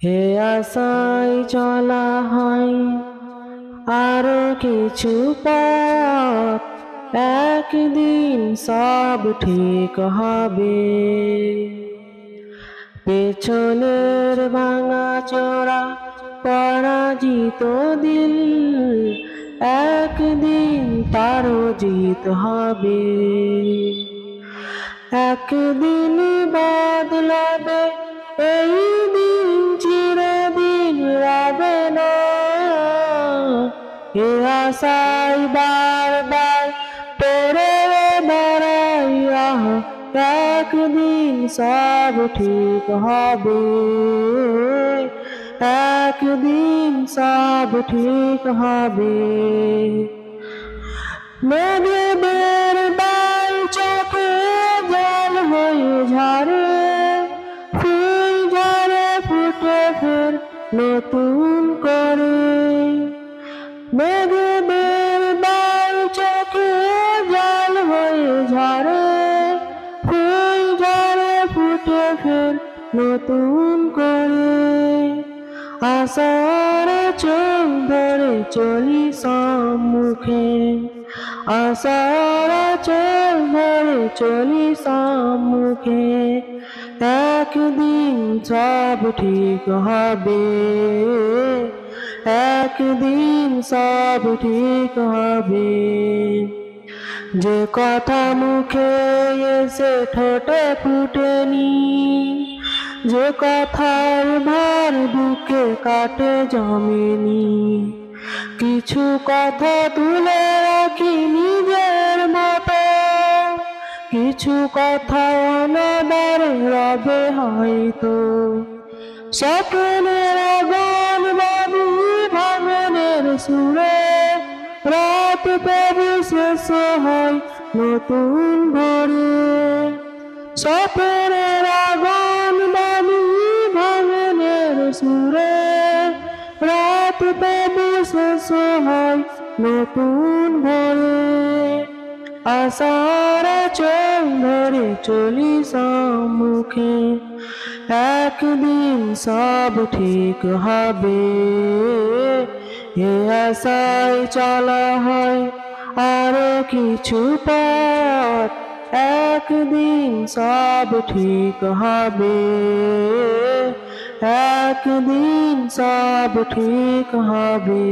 হে আশায় চলা হয় আরো কিছু পথ, একদিন সব ঠিক হবে। পেছনের ভাঙা চোরা পরাজিত দিল, একদিন তারও জিত হবে। একদিন বদলাবে এই দিন, চিরদিন রবে না। এ আশায় বারবার পড়ে বেড়াই, একদিন সব ঠিক হবে। একদিন সব ঠিক হবে। মেঘেদের ডাল চোখে জল হয়ে ঝরে, ফুল ঝরে ফুটে ফের নতুন করে। মেঘেদের ডাল চোখে জল হয়ে ঝরে, ফুল ঝরে ফুটে ফের নতুন করে। আশার চোখ ধরে চলি সম্মুখে, আশার চোখ ধরে চলি সম্মুখে। একদিন সব ঠিক হবে, একদিন সব ঠিক হবে। যে কথা মুখে এসে ঠোঁটে ফুটেনি, যে কথার ভার বুকে কাটে জমেনি, কিছু কথা তুলে রাখি নিজের মতো, কিছু কথা অনাদারে রবে হয়তো। স্বপ্নের আগুন বাবু ভাঙনের সুরে, রাত পেরি শেষ হয় নতুন ভোরে। স্বপ্নের আগুন বাবু ভাঙনের সুরে, রাত পেরি শেষ হয় নতুন ভোরে। আশার চোখ ধরে চলি সম্মুখে, একদিন সব ঠিক হবে। এ আশায় চলা হয় আরো কিছু পথ, একদিন সব ঠিক হবে। একদিন সব ঠিক হবে।